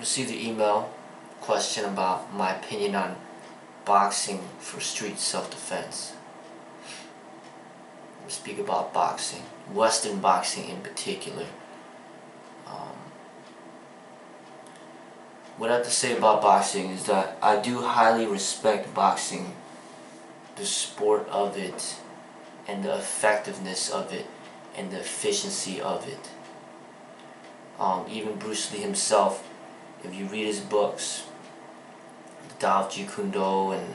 received an email question about my opinion on boxing for street self-defense. We'll speak about boxing, Western boxing in particular. What I have to say about boxing is that I do highly respect boxing, the sport of it, and the effectiveness of it, and the efficiency of it. Even Bruce Lee himself, if you read his books, the Tao of Jeet Kune Do and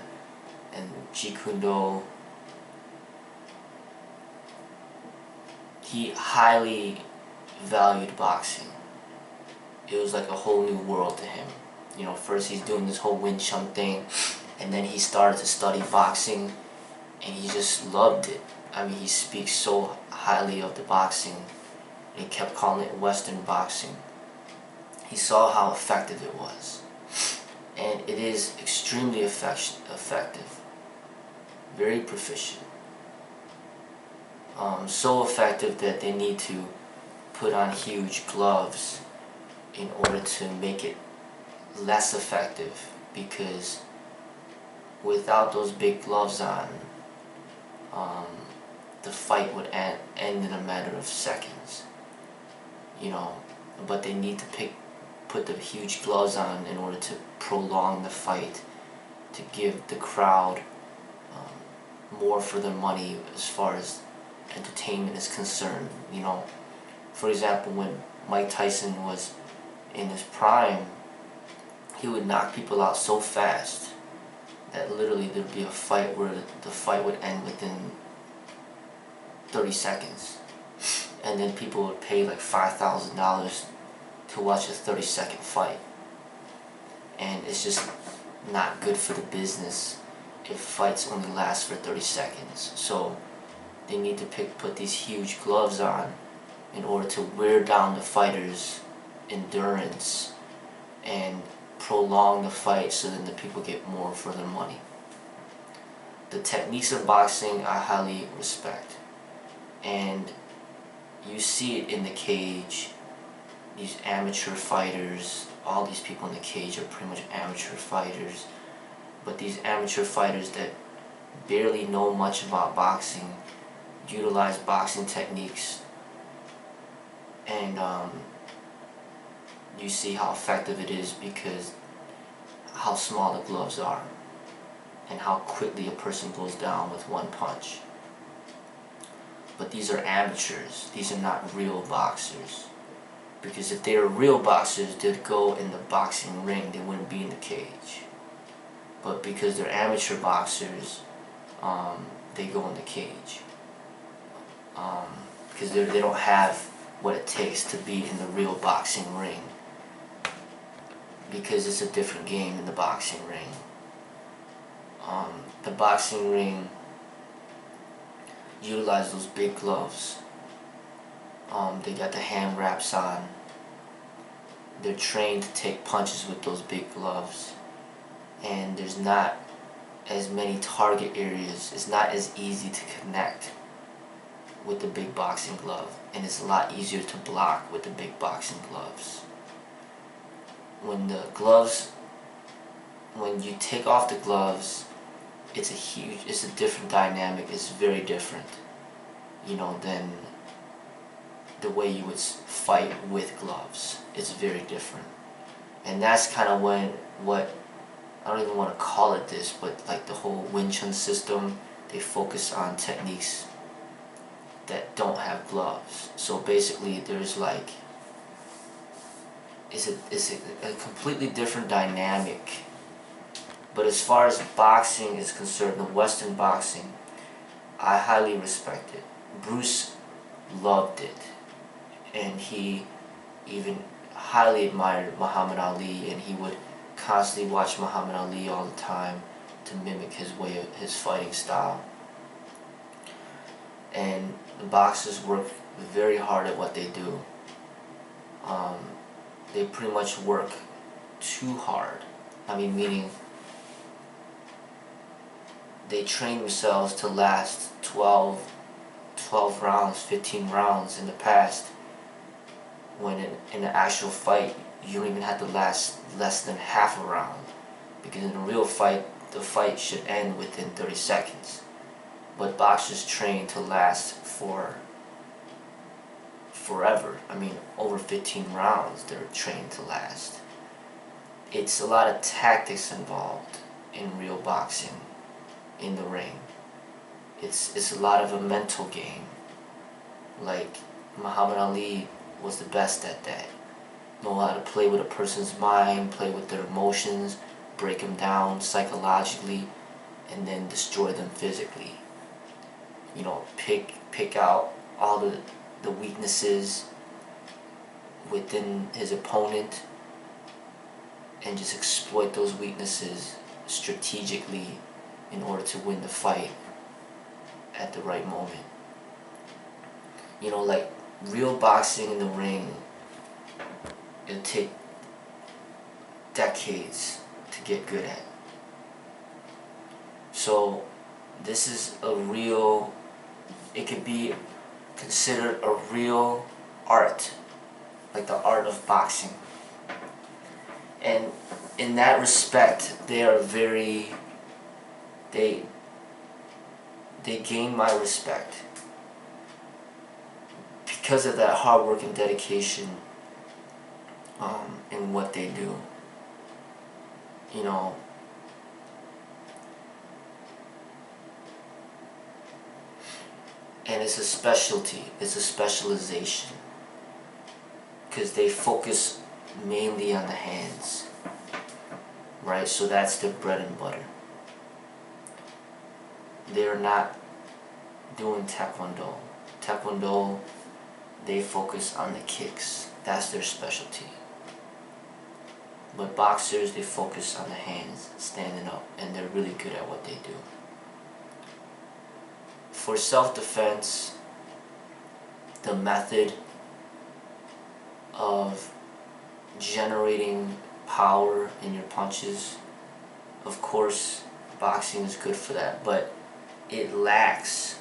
Jeet Kune Do, he highly valued boxing. It was like a whole new world to him. You know, first he's doing this whole Wing Chun thing, and then he started to study boxing, and he just loved it. I mean, he speaks so highly of the boxing. He kept calling it Western boxing. He saw how effective it was. And it is extremely effective. Very proficient. So effective that they need to put on huge gloves in order to make it less effective, because without those big gloves on, the fight would end in a matter of seconds. You know, but they need to put the huge gloves on in order to prolong the fight, to give the crowd more for their money as far as entertainment is concerned. You know, for example, when Mike Tyson was in his prime, he would knock people out so fast that literally there would be a fight where the fight would end within 30 seconds. And then people would pay like $5,000 to watch a 30-second fight. And it's just not good for the business if fights only last for 30 seconds. So they need to put these huge gloves on in order to wear down the fighters' endurance and prolong the fight so then the people get more for their money. The techniques of boxing I highly respect. And you see it in the cage. These amateur fighters, all these people in the cage are pretty much amateur fighters. But these amateur fighters that barely know much about boxing utilize boxing techniques, and you see how effective it is because how small the gloves are and how quickly a person goes down with one punch. But these are amateurs. These are not real boxers. Because if they were real boxers, they'd go in the boxing ring. They wouldn't be in the cage. But because they're amateur boxers, they go in the cage. Because they don't have what it takes to be in the real boxing ring. Because it's a different game in the boxing ring. The boxing ring utilize those big gloves. They got the hand wraps on. They're trained to take punches with those big gloves. And there's not as many target areas. It's not as easy to connect with the big boxing glove. And it's a lot easier to block with the big boxing gloves. When you take off the gloves, it's a different dynamic. It's very different, you know, than the way you would fight with gloves. It's very different. And that's kind of what I don't even want to call it this, but like the whole Wing Chun system, they focus on techniques that don't have gloves. So basically there's like, it's a completely different dynamic. But as far as boxing is concerned, the Western boxing, I highly respect it. Bruce loved it. And he even highly admired Muhammad Ali, and he would constantly watch Muhammad Ali all the time to mimic his fighting style. And the boxers work very hard at what they do. They pretty much work too hard. I mean, meaning they train themselves to last 12 rounds, 15 rounds in the past, when in an actual fight you don't even have to last less than half a round, because in a real fight, the fight should end within 30 seconds. But boxers train to last for forever. I mean, over 15 rounds they're trained to last. It's a lot of tactics involved in real boxing in the ring. It's a lot of a mental game. Like Muhammad Ali was the best at that. Know how to play with a person's mind, play with their emotions, break them down psychologically, and then destroy them physically. You know, pick out all the weaknesses within his opponent and just exploit those weaknesses strategically in order to win the fight at the right moment. You know, like real boxing in the ring, it'll take decades to get good at. So this is a real, it could be considered a real art, like the art of boxing. And in that respect, they are very, they gain my respect because of that hard work and dedication in what they do. You know, and it's a specialty, it's a specialization, because they focus mainly on the hands, right? So that's their bread and butter. They're not doing taekwondo. Taekwondo, they focus on the kicks. That's their specialty. But boxers, they focus on the hands, standing up, and they're really good at what they do. For self-defense, the method of generating power in your punches, of course, boxing is good for that, but it lacks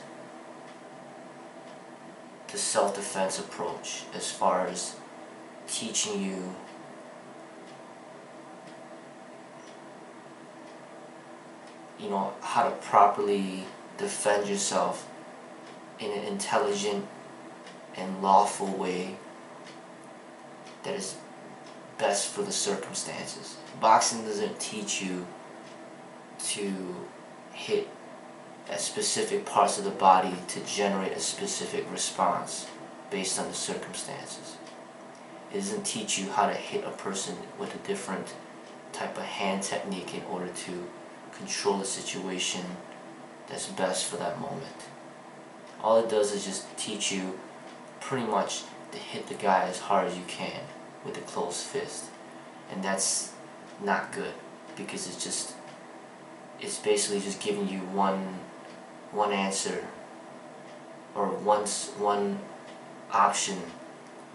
the self-defense approach as far as teaching you how to properly defend yourself in an intelligent and lawful way that is best for the circumstances. Boxing doesn't teach you to hit at specific parts of the body to generate a specific response based on the circumstances. It doesn't teach you how to hit a person with a different type of hand technique in order to control the situation that's best for that moment. All it does is just teach you pretty much to hit the guy as hard as you can with a closed fist. And that's not good, because it's basically just giving you one answer or one option,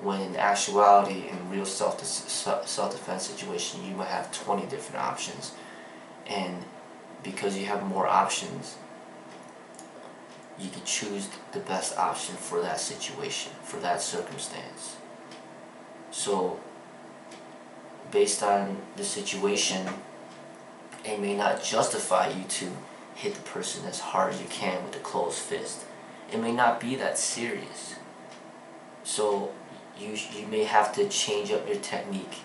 when in actuality, in real self-defense situation, you might have 20 different options. And because you have more options, you can choose the best option for that situation, for that circumstance. So based on the situation, it may not justify you to hit the person as hard as you can with a closed fist. It may not be that serious. So you may have to change up your technique,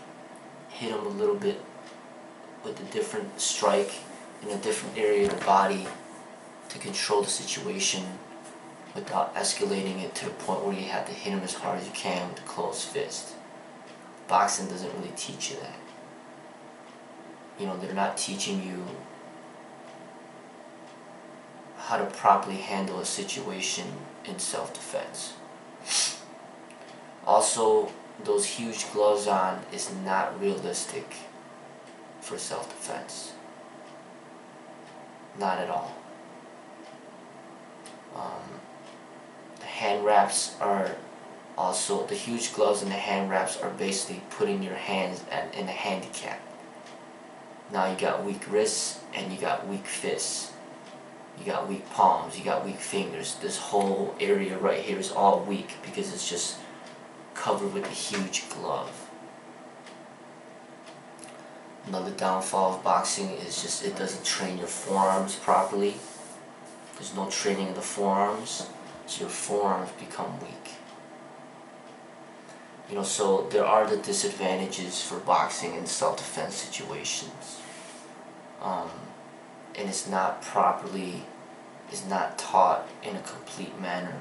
hit them a little bit with a different strike in a different area of the body to control the situation without escalating it to the point where you have to hit them as hard as you can with a closed fist. Boxing doesn't really teach you that. They're not teaching you how to properly handle a situation in self-defense. Also, those huge gloves on is not realistic for self-defense. Not at all. The hand wraps are also, the huge gloves and the hand wraps are basically putting your hands in a handicap. Now you got weak wrists and you got weak fists. You got weak palms, you got weak fingers. This whole area right here is all weak because it's just covered with a huge glove. Another downfall of boxing is just it doesn't train your forearms properly. There's no training of the forearms, so your forearms become weak. So there are the disadvantages for boxing in self-defense situations. And it's not taught in a complete manner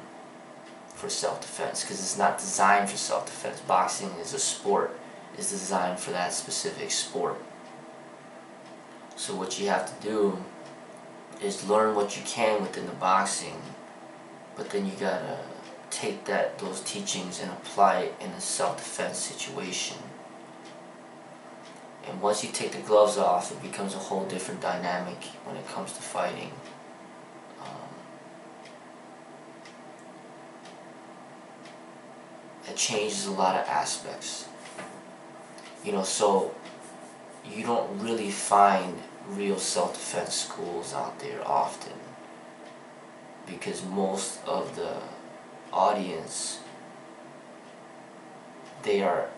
for self-defense, because it's not designed for self-defense. Boxing is a sport, is designed for that specific sport. So what you have to do is learn what you can within the boxing, but then you gotta take those teachings and apply it in a self-defense situation. And once you take the gloves off, it becomes a whole different dynamic when it comes to fighting. It changes a lot of aspects. So you don't really find real self-defense schools out there often, because most of the audience, they are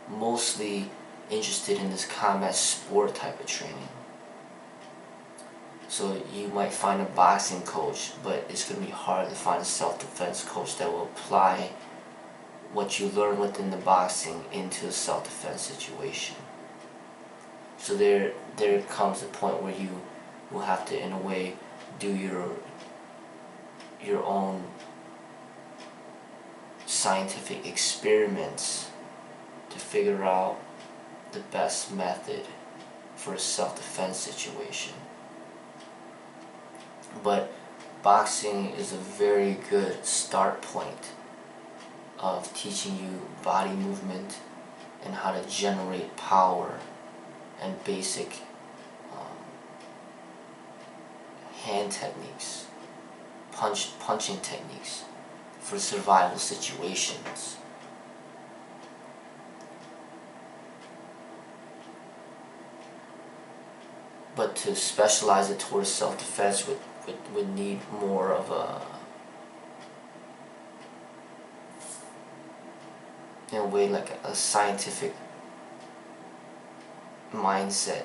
mostly interested in this combat sport type of training. So you might find a boxing coach, but it's going to be hard to find a self-defense coach that will apply what you learn within the boxing into a self-defense situation. So there comes a point where you will have to, in a way, do your own scientific experiments to figure out the best method for a self-defense situation. But boxing is a very good start point of teaching you body movement and how to generate power and basic hand techniques, punching techniques for survival situations. But to specialize it towards self-defense would need more of in a way, like a scientific mindset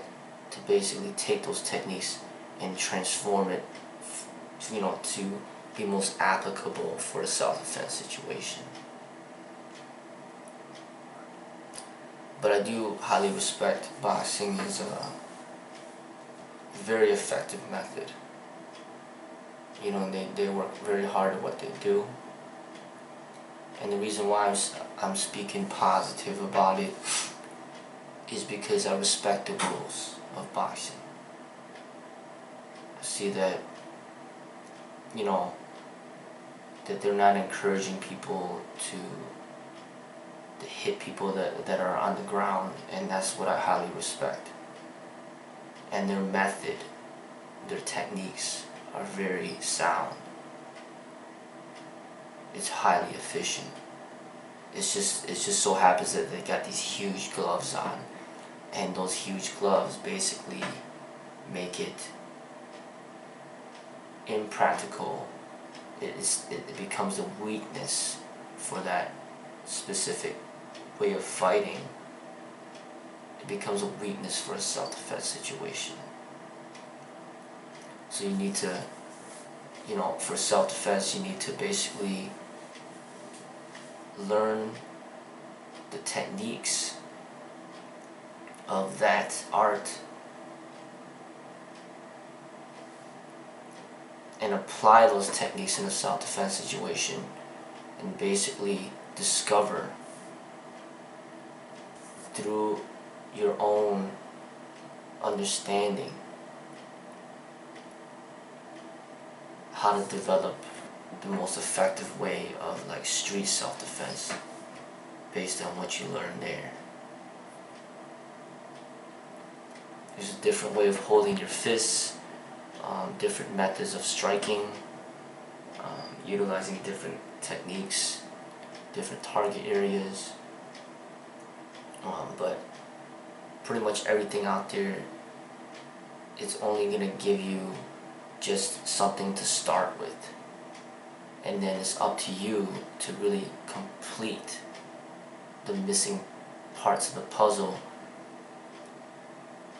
to basically take those techniques and transform it, to be most applicable for a self-defense situation. But I do highly respect boxing as a very effective method. They work very hard at what they do. And the reason why I'm speaking positive about it is because I respect the rules of boxing. I see that, that they're not encouraging people to hit people that are on the ground, and that's what I highly respect. And their method, their techniques are very sound. It's highly efficient. It just so happens that they got these huge gloves on, and those huge gloves basically make it impractical. It becomes a weakness for that specific way of fighting. It becomes a weakness for a self-defense situation. So you need to, for self-defense, you need to basically learn the techniques of that art and apply those techniques in a self-defense situation, and basically discover through your own understanding how to develop the most effective way of street self-defense based on what you learn there. There's a different way of holding your fists, different methods of striking, utilizing different techniques, different target areas, but pretty much everything out there, it's only going to give you just something to start with, and then it's up to you to really complete the missing parts of the puzzle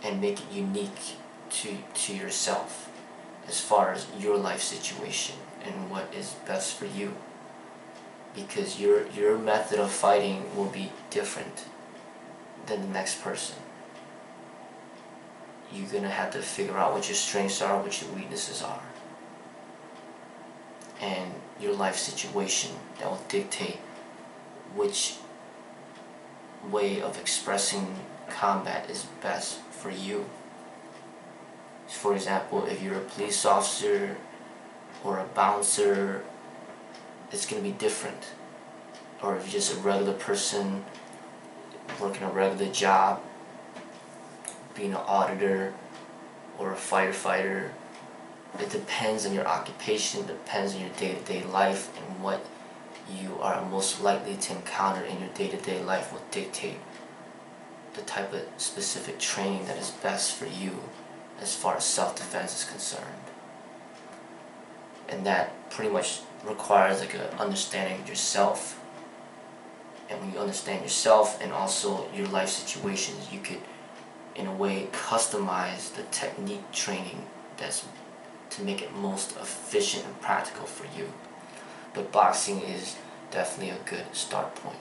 and make it unique to yourself as far as your life situation and what is best for you. Because your method of fighting will be different than the next person. You're gonna have to figure out what your strengths are, what your weaknesses are, and your life situation that will dictate which way of expressing combat is best for you. For example, if you're a police officer or a bouncer, it's going to be different. Or if you're just a regular person working a regular job, being an auditor or a firefighter, it depends on your occupation, it depends on your day-to-day life, and what you are most likely to encounter in your day-to-day life will dictate the type of specific training that is best for you as far as self-defense is concerned. And that pretty much requires like an understanding of yourself. And when you understand yourself and also your life situations, you could in a way customize the technique training that's to make it most efficient and practical for you. But boxing is definitely a good start point.